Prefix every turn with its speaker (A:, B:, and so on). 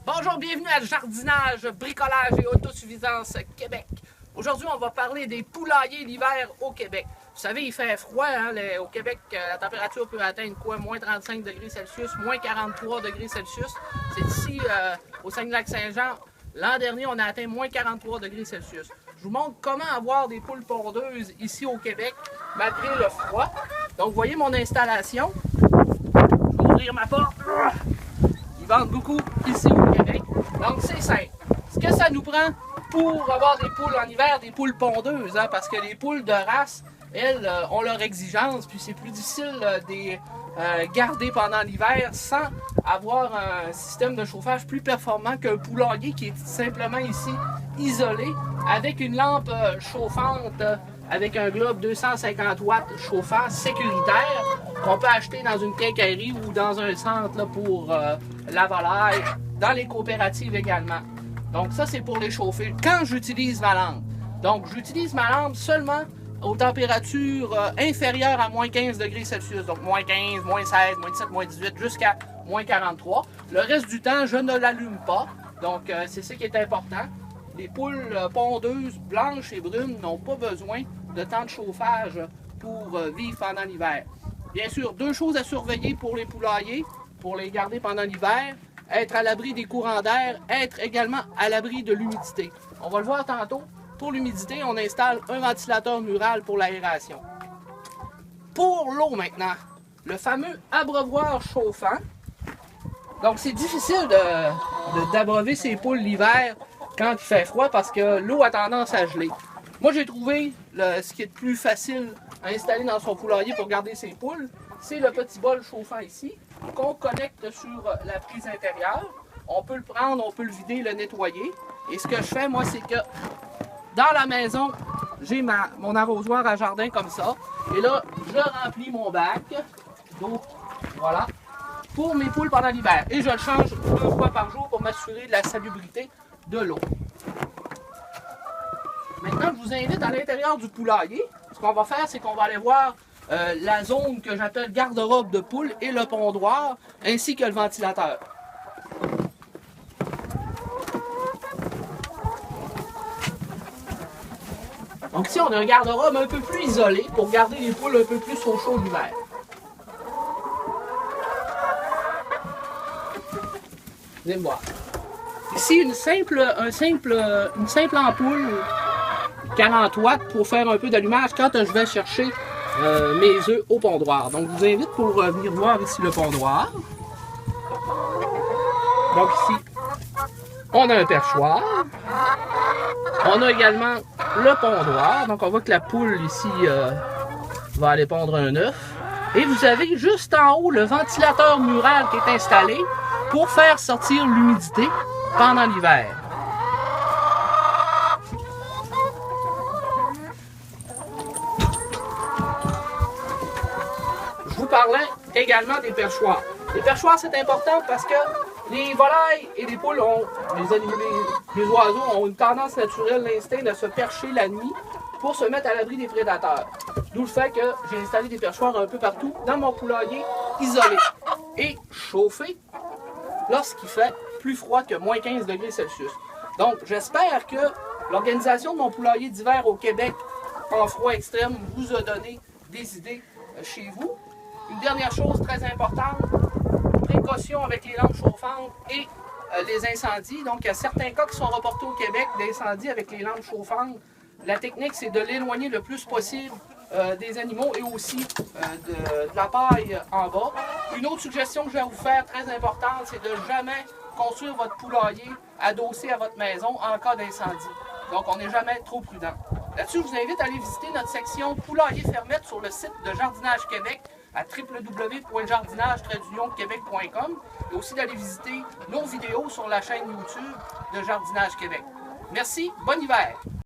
A: Bonjour, bienvenue à Jardinage, Bricolage et Autosuffisance Québec. Aujourd'hui, on va parler des poulaillers l'hiver au Québec. Vous savez, il fait froid, hein, au Québec, la température peut atteindre quoi? Moins 35 degrés Celsius, moins 43 degrés Celsius. C'est ici, au Saguenay-Lac-Saint-Jean, l'an dernier, on a atteint moins 43 degrés Celsius. Je vous montre comment avoir des poules pondeuses ici au Québec, malgré le froid. Donc, vous voyez mon installation. Je vais ouvrir ma porte. Ils vendent beaucoup ici au Québec. Donc, c'est simple. Ce que ça nous prend pour avoir des poules en hiver, des poules pondeuses, hein, parce que les poules de race, elles, ont leurs exigences, puis c'est plus difficile de les garder pendant l'hiver sans avoir un système de chauffage plus performant qu'un poulailler qui est simplement ici isolé avec une lampe chauffante avec un globe 250 watts chauffant sécuritaire qu'on peut acheter dans une quincaillerie ou dans un centre là, pour la volaille, dans les coopératives également. Donc ça, c'est pour les chauffer. Quand j'utilise ma lampe, donc j'utilise ma lampe seulement aux températures inférieures à moins 15 degrés Celsius. Donc moins 15, moins 16, moins 17, moins 18, jusqu'à moins 43. Le reste du temps, je ne l'allume pas. Donc c'est ça qui est important. Les poules pondeuses blanches et brunes n'ont pas besoin de temps de chauffage pour vivre pendant l'hiver. Bien sûr, deux choses à surveiller pour les poulaillers, pour les garder pendant l'hiver. Être à l'abri des courants d'air, être également à l'abri de l'humidité. On va le voir tantôt. Pour l'humidité, on installe un ventilateur mural pour l'aération. Pour l'eau maintenant, le fameux abreuvoir chauffant. Donc c'est difficile d'abreuver ces poules l'hiver quand il fait froid parce que l'eau a tendance à geler. Moi j'ai trouvé ce qui est le plus facile à installer dans son poulailler pour garder ses poules, c'est le petit bol chauffant ici qu'on connecte sur la prise intérieure. On peut le prendre, on peut le vider, le nettoyer. Et ce que je fais moi, c'est que dans la maison, j'ai mon arrosoir à jardin comme ça. Et là, je remplis mon bac d'eau, voilà, pour mes poules pendant l'hiver. Et je le change 2 fois par jour pour m'assurer de la salubrité de l'eau. Maintenant, je vous invite à l'intérieur du poulailler. Ce qu'on va faire, c'est qu'on va aller voir la zone que j'appelle garde-robe de poules et le pondoir, ainsi que le ventilateur. Donc ici, on a un garde-robe un peu plus isolé pour garder les poules un peu plus au chaud l'hiver. Vous allez me voir. Ici, une simple ampoule 40 watts pour faire un peu d'allumage quand je vais chercher mes œufs au pondoir. Donc, je vous invite pour venir voir ici le pondoir. Donc ici, on a un perchoir. On a également le pondoir. Donc, on voit que la poule ici va aller pondre un œuf. Et vous avez juste en haut le ventilateur mural qui est installé pour faire sortir l'humidité pendant l'hiver. Je vous parlais également des perchoirs. Les perchoirs, c'est important parce que les volailles et les poules, les oiseaux ont une tendance naturelle, l'instinct de se percher la nuit pour se mettre à l'abri des prédateurs. D'où le fait que j'ai installé des perchoirs un peu partout dans mon poulailler isolé et chauffé lorsqu'il fait plus froid que moins 15 degrés Celsius. Donc, j'espère que l'organisation de mon poulailler d'hiver au Québec en froid extrême vous a donné des idées chez vous. Une dernière chose très importante, précaution avec les lampes chauffantes et les incendies. Donc, il y a certains cas qui sont reportés au Québec d'incendies avec les lampes chauffantes. La technique, c'est de l'éloigner le plus possible des animaux et aussi de la paille en bas. Une autre suggestion que je vais vous faire, très importante, c'est de jamais construire votre poulailler adossé à votre maison en cas d'incendie. Donc, on n'est jamais trop prudent. Là-dessus, je vous invite à aller visiter notre section poulailler fermette sur le site de Jardinage Québec à www.jardinage-québec.com et aussi d'aller visiter nos vidéos sur la chaîne YouTube de Jardinage Québec. Merci, bon hiver!